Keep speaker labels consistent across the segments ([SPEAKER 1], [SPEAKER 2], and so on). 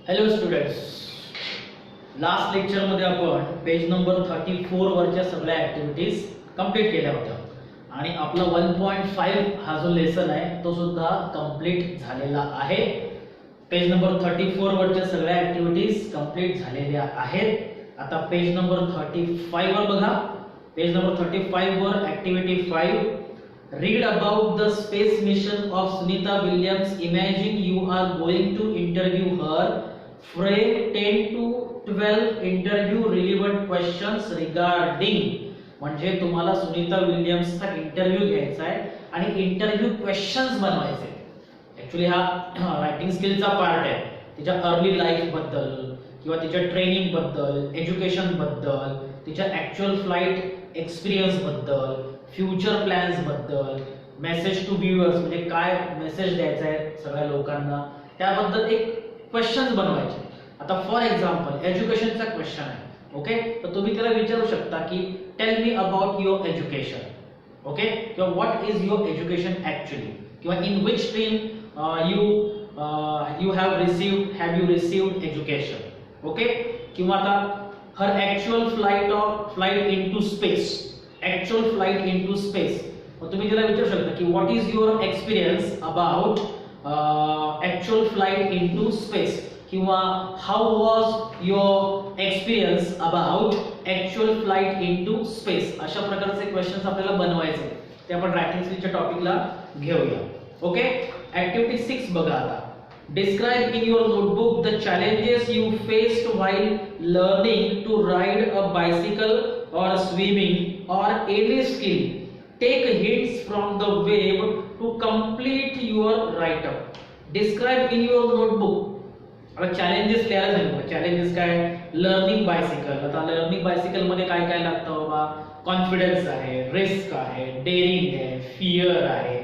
[SPEAKER 1] Hello students, last लेक्चरमध्ये आपण page number 34 वरच्या सगळ्या ॲक्टिव्हिटीज कंप्लीट केल्या होत्या आणि आपला 1.5 हा जो लेसन आहे तो सुद्धा कंप्लीट झालेला आहे. पेज नंबर 34 वरच्या सगळ्या ॲक्टिव्हिटीज कंप्लीट झालेल्या आहेत. आता पेज नंबर 35 वर बघा. पेज नंबर 35 वर activity 5, read about the space mission of Sunita Williams. Imagine you are going to interview her. Frame 10 to 12 interview relevant questions regarding. म्हणजे तुम्हाला सुनीता विल्यम्सचा इंटरव्ह्यू घ्यायचा आहे आणि इंटरव्ह्यू क्वेश्चन्स बनवायचे. ऍक्च्युली हा रायटिंग स्किलचा पार्ट आहे. तिच्या अर्ली लाईफ बद्दल किंवा तिच्या ट्रेनिंग बद्दल, एज्युकेशन बद्दल, तिच्या ऍक्च्युअल फ्लाइट एक्सपिरियन्स बद्दल, फ्युचर प्लॅन्स बद्दल, मेसेज टू व्ह्यूअर्स म्हणजे काय मेसेज द्यायचा आहे सगळ्या लोकांना त्याबद्दल एक क्वेश्चन्स बनवायचे. आता फॉर एक्झाम्पल एज्युकेशनचा क्वेश्चन आहे. ओके, तर तुम्ही त्याला विचारू शकता की tell me about your education. Okay, किंवा what is your education actually, किंवा in which stream you have you received education. Okay, किंवा आता her actual flight into space, actual flight into space. मग तुम्ही त्याला विचारू शकता की what is your experience about actual flight into space, किंवा how was your experience about actual flight into space. अशा प्रकारचे क्वेश्चन्स आपल्याला बनवायचे. ते आपण रायटिंग स्किलच्या टॉपिकला घेऊया. ओके, ऍक्टिव्हिटी 6 बघा आता. Describe in your notebook the challenges you faced while learning to ride a bicycle or swimming or any skill. Take hints from the web to complete your write-up. Describe in your notebook. आता challenges लिहायला सांगितलं. challenges काय? Learning bicycle. आता learning bicycle मध्ये काय काय लागतं बाबा? कॉन्फिडन्स आहे, रिस्क आहे, डेअरिंग आहे, फिअर आहे,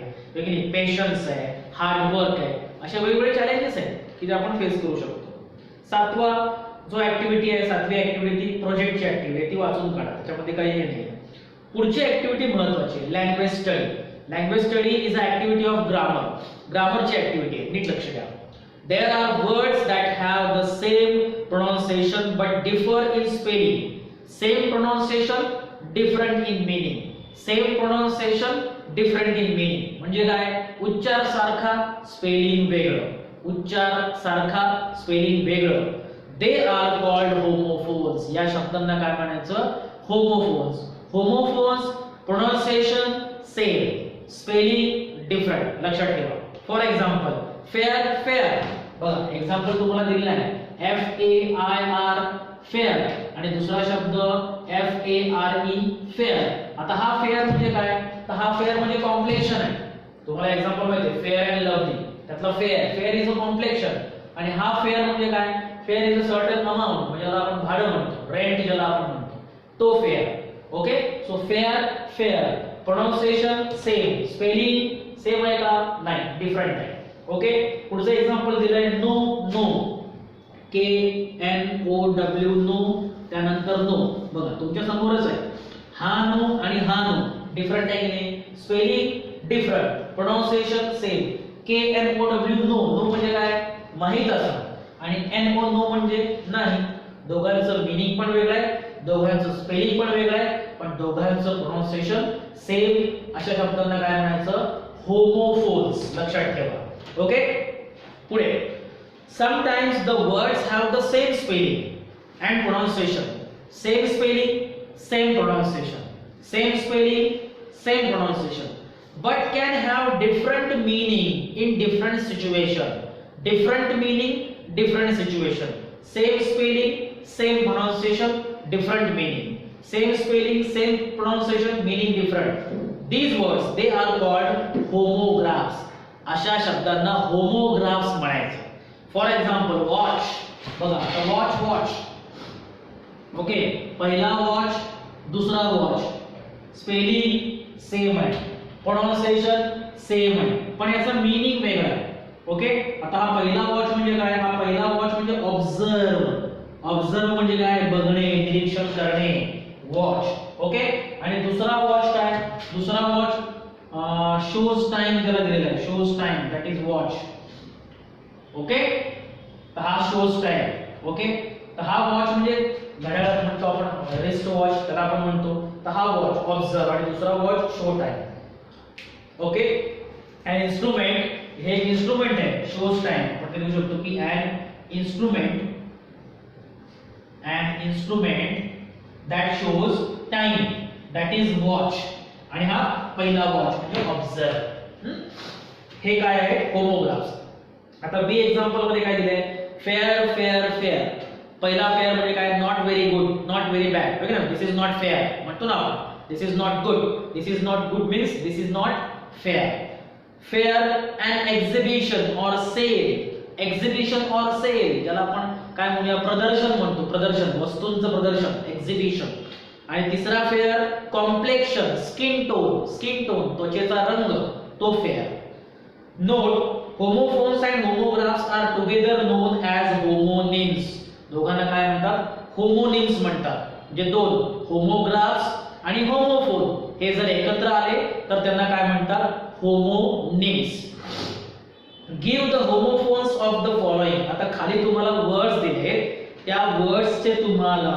[SPEAKER 1] पेशन्स आहे, हार्ड वर्क आहे. अशा वेगवेगळे चॅलेंजेस आहेत की जे आपण फेस करू शकतो. सातवा जो ऍक्टिव्हिटी आहे, सातवी ऍक्टिव्हिटी प्रोजेक्टची ऍक्टिव्हिटी, ती वाचून काढा. त्याच्यामध्ये काही हे नाही. पुढची ऍक्टिव्हिटी महत्त्वाची, language study. Language study is a activity of grammar. ग्रामरची ऍक्टिव्हिटी आहे, नीट लक्ष द्या. There are words that have the same pronunciation but differ in spelling. Same pronunciation, different in meaning. Same pronunciation, different in meaning म्हणजे काय? उच्चार सारखा, spelling वेगळं. उच्चार सारखा, स्पेलिंग वेगळं. They are called homophones. या शब्दांना काय म्हणायचं? Homophones. Homophones, pronunciation same, spelling different. लक्षात ठेवा. फॉर एक्झाम्पल फेअर, फेअर बघा, एक्झाम्पल तुम्हाला दिलेला आहे. FAIR फेअर आणि दुसरा शब्द FARE फेअर. आता हा फेअर म्हणजे काय? तर हा फेअर म्हणजे कॉम्प्लेक्शन आहे. तुम्हाला एक्झाम्पल माहिती आहे, फेअर अँड लवली त्यातला fair. Fair is a complexion. आणि हा फेअर म्हणजे काय? Fair is a certain amount, म्हणजे ज्याला आपण भाडं म्हणतो, रेंट ज्याला आपण म्हणतो, तो fair. Okay, so fair, fair. Pronunciation same, spelling same आहे का? नाही, डिफरंट आहे. ओके, पुढचं एक्झाम्पल दिलंय नो, नो, KNOW नो, त्यानंतर नो. बघा तुमच्या समोरच आहे. हा नो आणि हा नो डिफरंट आहे की नाही? Spelling different, pronunciation same. KNOW no, no म्हणजे काय? माहित असं. आणि NO नो म्हणजे नाही. दोघांचं मीनिंग पण वेगळं आहे, दोघांचं स्पेलिंग पण वेगळं आहे, पण दोघांचं प्रोनाउन्सिएशन सेम. अशा शब्दांना काय म्हणायचं? होमोफोन्स. लक्षात ठेवा. ओके, पुढे. Sometimes the words have the same spelling and pronunciation. Same spelling, same pronunciation. Same spelling, same pronunciation. But can have different meaning in different situation. Different meaning, different situation. Same spelling, same pronunciation, different meaning. Same spelling, same pronunciation, meaning different. These words, they are called homographs. अशा शब्दांना homographs म्हणायचं. For example watch. बघा आता watch, watch. Okay, पहिला watch, दुसरा watch, spelling same आहे, pronunciation same आहे, पण याचा मीनिंग वेगळा आहे. ओके, आता हा पहिला वॉच म्हणजे काय? हा पहिला वॉच म्हणजे ऑब्झर्व. ऑब्झर्व म्हणजे काय? बघणे, निरीक्षण करणे, वॉच. ओके, आणि दुसरा वॉच काय? दुसरा वॉच शोज टाइम त्याला दिलेला आहे. Shows time, that is watch. Okay, तर हा शोज टाइम. ओके, तर हा वॉच म्हणजे घड्याळ म्हणतो आपण, रिस्ट वॉच त्याला आपण म्हणतो. तर हा वॉच ऑब्झर्व आणि दुसरा वॉच शो टाइम. ओके, अन इन्स्ट्रुमेंट हे इन्स्ट्रुमेंट आहे शोज टाइम. आपण लिहू शकतो की an instrument that shows time, that is watch. आणि हा पहिला वॉच म्हणजे ऑब्झर्व. हे काय आहे होमोग्राफ्स. आता बी एक्झाम्पल मध्ये काय दिलंय, फेअर फेअर फेअर. पहिला फेअर म्हणजे काय, not very good, not very bad. Okay ना, दिस इज नॉट फेअर म्हणतो ना आपण. This is not good, this is not good means this is not fair. Fair and exhibition or sale. Exhibition or sale ज्याला आपण काय म्हणूया, प्रदर्शन म्हणतो. प्रदर्शन, वस्तूंचं प्रदर्शन, एक्झिबिशन. आणि तिसरा fair complexion, skin tone. Skin tone त्वचेचा रंग, तो fair. Note, homophones and homographs are together known as homonyms. दोघांना काय म्हणतात, होमोनिम्स म्हणतात. म्हणजे दोन होमोग्राफ्स आणि होमोफोन हे जर एकत्र आले तर त्यांना काय म्हणतात, homonyms. Give the homophones of the following. आता खाली तुम्हाला वर्ड्स दिले, त्या वर्ड्सचे तुम्हाला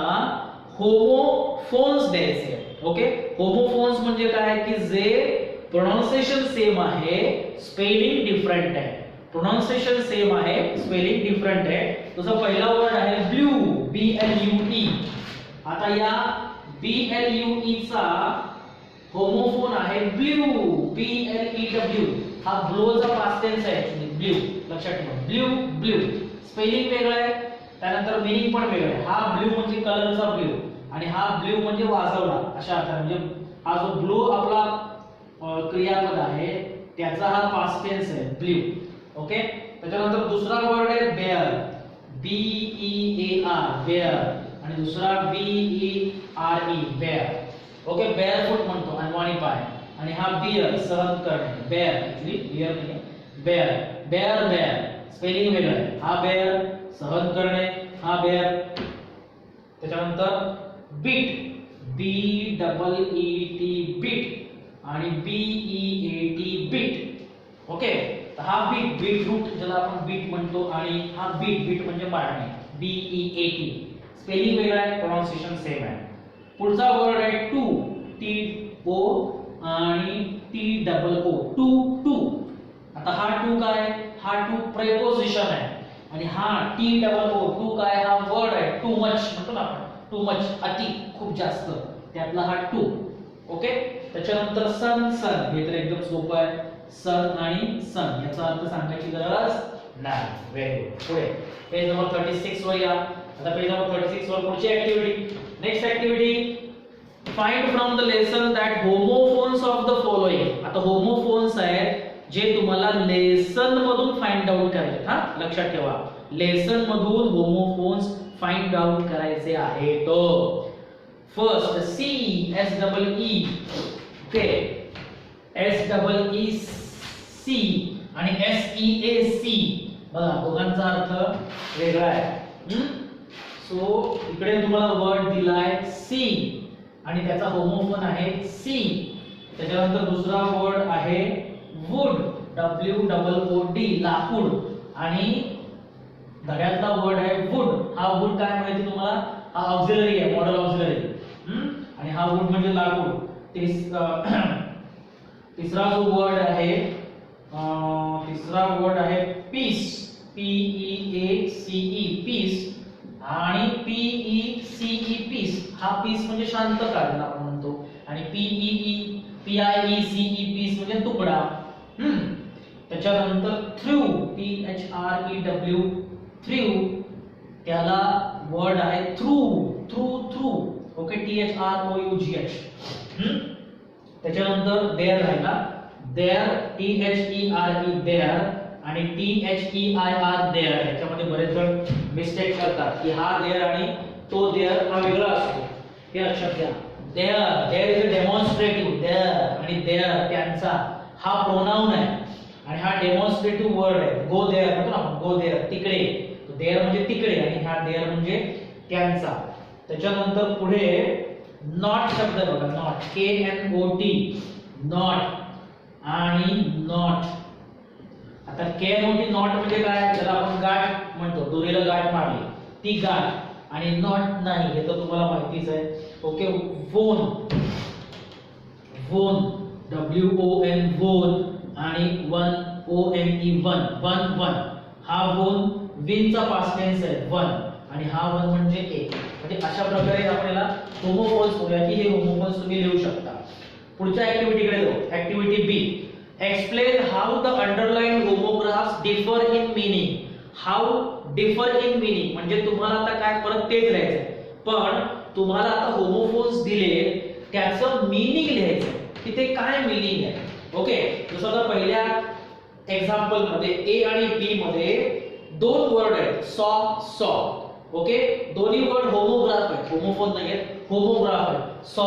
[SPEAKER 1] होमोफोन्स द्यायचे. ओके, होमोफोन्स म्हणजे काय की जे प्रोनाउन्सिएशन सेम आहे, स्पेलिंग डिफरंट आहे. प्रोनाउन्सिएशन सेम आहे, स्पेलिंग डिफरंट आहे. जसं पहिला वर्ड आहे ब्ल्यू, BLUE. आता या BLUE चा होमोफोन आहे ब्ल्यू, BLEW. हा ब्लोचा पास्ट टेन्स आहे ब्ल्यू, लक्षात ठेवा. ब्ल्यू ब्ल्यू स्पेलिंग वेगळं आहे, त्यानंतर मीनिंग पण वेगळं आहे. हा ब्ल्यू म्हणजे कलरचा ब्ल्यू आणि हा ब्ल्यू म्हणजे वाजवला, अशा अर्थाने. म्हणजे हा जो ब्लू आपला क्रियापद आहे त्याचा हा पास्ट टेन्स आहे ब्ल्यू. ओके, त्याच्यानंतर दुसरा वर्ड आहे बेअर, BEAR बेअर. आणि दुसरा BERE बेअर. ओके, बेअरफूट म्हणतो, अनवाणी पाय. आणि हा बियर, सहन करणे. बेअर ऍक्च्युअली बियर नाही, बेअर. बेअर बेअर स्पेलिंग वेगळं आहे. हा बेअर सहन करणे, हा बेअर. त्याच्यानंतर बीट, BEET बीट आणि BEAT बीट. ओके, तर हा बीट, बीटरूट ज्याला आपण बीट म्हणतो, आणि हा बीट, बीट म्हणजे मारणे, BEAT. स्पेलिंग वेगळं आहे, प्रोनाउन्सिएशन सेम आहे. पुढचा वर्ड आहे टू, TO आणि TOO, टू टू. आता हा टू काय, हा टू प्रेपोजिशन आहे. आणि हा TOO टू काय, हा वर्ड आहे टू मच म्हणतो ना आपण, टू मच, अति, खूप जास्त, त्यातला हा टू. ओके, त्याच्यानंतर सन, सन हे तर एकदम सोपं आहे. सन आणि सन याचा अर्थ सांगायची गरज नाही. Very good. पुढे पेज नंबर 36 वर या. आता पेज नंबर 36 वर पुढची activity. Next activity, find from the lesson that homophones of the following. आता होमोफोन्स आहेत जे तुम्हाला लेसन मधून फाइंड आउट करायचे. हा लक्षात ठेवा, लेसन मधून होमोफोन्स फाइंड आउट करायचे आहेत. First CSEE. ओके, SEEC आणि SEAC. बघा दोघांचा अर्थ वेगळा आहे. सो इकडे तुम्हाला वर्ड दिलाय सी आणि त्याचा होमोफोन आहे सी. त्याच्यानंतर दुसरा वर्ड आहे वुड, WOOD लाकूड. आणि धड्यातला वर्ड आहे वुड. हा वुड काय माहिती तुम्हाला, हा ऑक्झिलरी आहे, मॉडल ऑक्झिलरी. आणि हा वुड म्हणजे लाकूड. तिसरा जो वर्ड आहे, तिसरा वर्ड आहे पीस, PEACE पीस. आणि PECE पीस, हा पीस म्हणजे शांत काढणं आपण म्हणतो. आणि PIECE पीस म्हणजे तुकडा. त्याच्यानंतर थ्रू, THREW थ्रू, त्याला वर्ड आहे through, through through. Okay, THROUGH. त्याच्यानंतर देअर राहिला, देअर, THERE देअर आणि THEIR देअर. याच्यामध्ये बरेच जण मिस्टेक करतात की हा देअर आणि तो देअर हा वेगळा असतो, हे लक्षात घ्या. There, there is a demonstrative. There आणि देअर त्यांचा हा प्रोनाउन आहे आणि हा डेमॉन्स्ट्रेटिव्ह वर्ड आहे. गो देअर म्हणतो ना आपण, गो देअर तिकडे. देअर म्हणजे तिकडे आणि हा देअर म्हणजे त्यांचा. त्याच्यानंतर पुढे नॉट शब्द बघा, नॉट, KNOT, नॉट आणि नॉट. आता कॅन होती, नॉट म्हणजे काय, त्याला आपण गाठ म्हणतो, दोरीला गाठ मारली ती गाठ, आणि नॉट नाही हे तर तुम्हाला माहितीच आहे. ओके, वोन, वोन, WON वोन, आणि ONE वन, वन वन, हा वोन विनचा पास्ट टेन्स आहे वन, आणि हा वन म्हणजे एक. म्हणजे अशा प्रकारे आपण याला होमोफोन्स बोलूया की हे होमोफोन्स तुम्ही लिहू शकता. पुढच्या ऍक्टिव्हिटीकडे जाऊ. Activity B, explain how the underline homographs differ in meaning. How differ in meaning म्हणजे तुम्हाला आता काय परत तेच लिहायचंय, पण तुम्हाला आता होमोफोन्स दिले त्याचं मीनिंग लिहायचं की ते काय मीनिंग आहे. ओके, जसं आता पहिल्या एक्झाम्पल मध्ये ए आणि बी मध्ये दोन वर्ड आहेत, सॉ. ओके, दोन्ही वर्ड होमोग्राफ आहेत, होमोफोन नाही आहेत, होमोग्राफ आहेत. सॉ.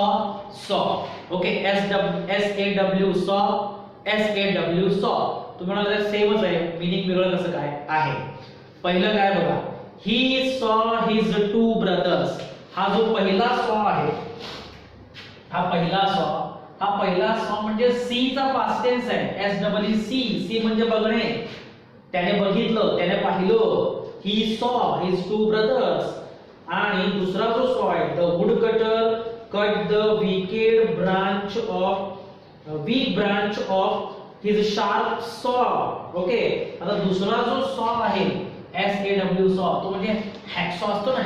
[SPEAKER 1] ओके, SAW सॉ, SAW सॉ. तुम्ही म्हणाल सेमच आहे, मीनिंग वेगळं कसं काय आहे. पहिलं काय बघा, he saw his two brothers. हा जो पहिला सॉ आहे, हा पहिला सॉ म्हणजे सी चा पास्ट टेन्स आहे, SEE. म्हणजे बघणे, त्याने बघितलं, त्याने पाहिलं. He saw his two brothers. आणि दुसरा जो सॉ आहे, the wood cutter cut the weak branch of his sharp saw. Okay, आता दुसरा जो सॉ आहे SAW सॉ, तो म्हणजे हॅकसॉ असतो ना,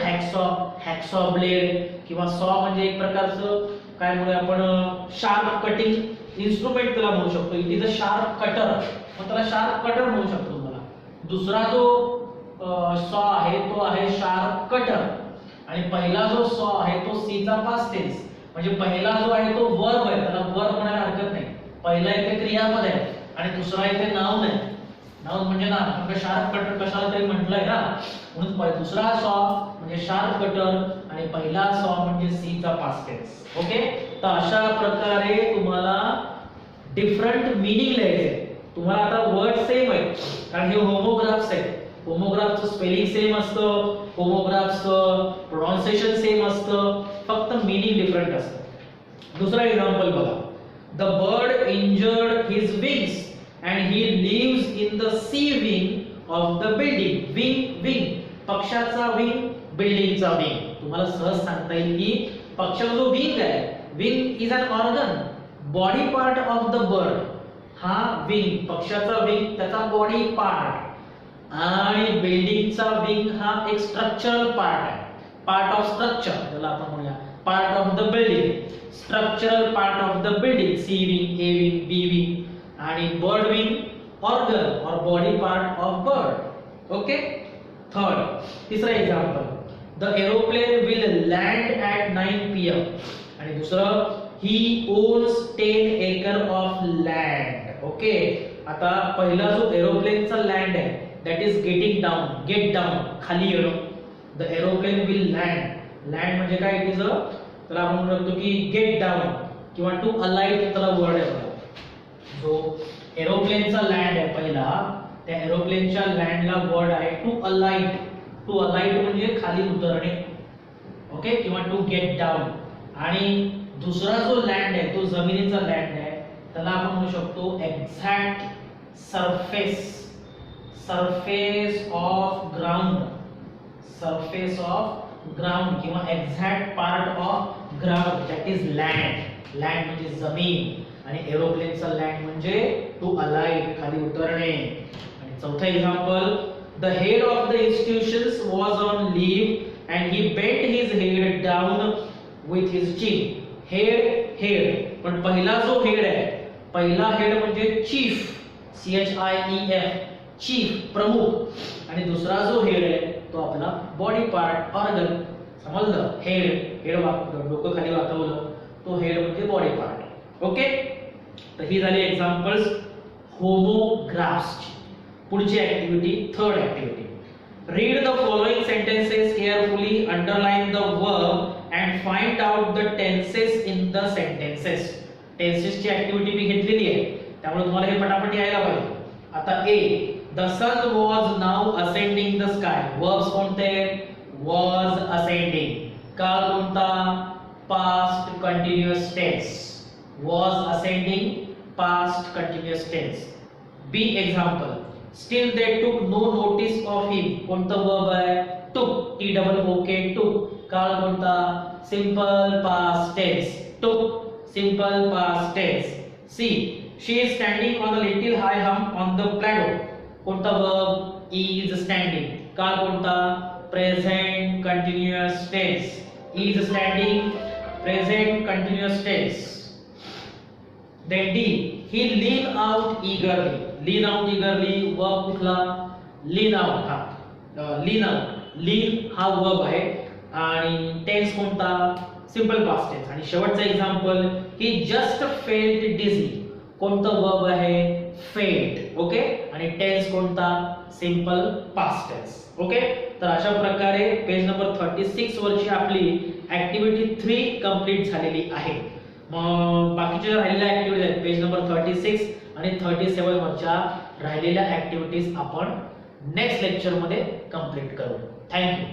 [SPEAKER 1] हॅकसॉ ब्लेड, किंवा सॉ म्हणजे एक प्रकारचं काय म्हणूया आपण, शार्प कटिंग इन्स्ट्रुमेंट त्याला म्हणू शकतो. It is a sharp cutter, मग त्याला शार्प कटर म्हणू शकतो तुम्हाला. दुसरा जो सॉ आहे तो आहे शार्प कटर, आणि पहिला जो सॉ आहे तो सी चा पास्ट टेन्स. म्हणजे पहिला जो आहे तो वर्ब आहे, त्याला वर्ब म्हणायला हरकत नाही. पहिला इथे क्रियापद आहे आणि दुसरा इथे नाउन आहे. नाउन म्हणजे नाम, म्हणजे शार्प कटर कशाला तरी म्हटलंय ना, म्हणून दुसरा सॉ म्हणजे शार्प कटर आणि पहिला सॉ म्हणजे सी चा पास्ट टेन्स. ओके, तर अशा प्रकारे तुम्हाला डिफरंट मीनिंग लिहायचे. तुम्हाला आता वर्ड सेम आहे कारण हे होमोग्राफ्स आहेत. होमोग्राफचं स्पेलिंग सेम असतं, होमोग्राफचं प्रोनाउन्सिएशन सेम असतं, फक्त मीनिंग डिफरंट असतं. दुसरा एक्झाम्पल बघा, the bird injured his wings and he lives in the sea wing of the building. Wing, पक्षाचा विंग, बिल्डिंगचा विंग. तुम्हाला सहज सांगता येईल की पक्षाचा जो विंग आहे, wing is an organ, body part of the bird. हा विंग, पक्षाचा विंग त्याचा बॉडी पार्ट, आणि बिल्डिंगचा विंग हा एक स्ट्रक्चरल पार्ट आहे, पार्ट ऑफ स्ट्रक्चर त्याला आपण म्हणूया, part of the building, structural part of the building. C wing, A wing, B wing, आणि बर्ड विंग ऑर्गन और body part of bird. Okay, third, तिसरा example, the aeroplane will land at 9 PM. आणि दुसरं, he owns 10 acre of land. Okay, आता पहिला जो एरोप्लेनचा land आहे दॅट इज गेट डाऊन, खाली येणं. The aeroplane will land, land म्हणजे काय, इट इज त्याला आपण म्हणतो की गेट डाऊन किंवा टू अलाइट, त्याला वर्ड आहे. जो एरोप्लेनचा लँड आहे पहिला, त्या एरोप्लेनच्या लँडला वर्ड आहे टू अलाइट. टू अलाइट म्हणजे खाली उतरणे. ओके, किंवा टू गेट डाऊन. आणि दुसरा जो लँड आहे तो जमिनीचा लँड आहे, त्याला आपण म्हणू शकतो एक्झॅक्ट सरफेस ऑफ ग्राउंड, किंवा exact part of ground, that is land. Land म्हणजे जमीन, आणि एरोप्लेनचा लँड म्हणजे टू अलाइट, खाली उतरणे. आणि चौथा example, the head of the institutions was on leave and he bent his head down with his China. Head, पण पहिला जो हेड आहे, पहिला हेड म्हणजे चीफ, CHIEF, चीफ, प्रमुख. आणि दुसरा जो हेड आहे तो आपला बॉडी पार्ट, ऑर्गन. समजलं, हेड डोकं खाली वाकवलं, तो हेड म्हणजे बॉडी पार्ट. ओके, तर ही झाली एक्झाम्पल्स होमोग्राफ्सची. पुढची activity, third activity, read the following sentences carefully, underline the verb and find out the tenses in the sentences. टेन्सेसची ऍक्टिव्हिटी मी घेतलेली आहे, त्यामुळे तुम्हाला हे पटापट यायला पाहिजे. आता A, the sun was now ascending the sky. Verbs कोणते, वॉज असेंडिंग. काळ कोणता, past continuous tense, was ascending past continuous tense. B example, still they took no notice of हिम कोणतं वर्ब आहे टूक टी डबल ओ के took काळ कोणता simple past tense took simple past tense सी she is standing on a little high hump on the plateau कोणता verb is standing काळ कोणता present continuous tense is standing present continuous tense then D he lean out eagerly verb कुठला lean out हा lean हा verb आहे आणि tense कोणता simple past tense आणि शेवटचं example he just felt dizzy कोणतं verb आहे felt ओके आणि टेन्स कोणता सिंपल पास्ट टेन्स ओके तर अशा प्रकारे पेज नंबर 36 वरची आपली ऍक्टिव्हिटी 3 कंप्लीट झालेली आहे मग बाकीच्या राहिलेल्या ऍक्टिव्हिटीज आहेत पेज नंबर 36 आणि 37 वरच्या राहिलेल्या ऍक्टिव्हिटीज आपण नेक्स्ट लेक्चर मध्ये कंप्लीट करू थँक्यू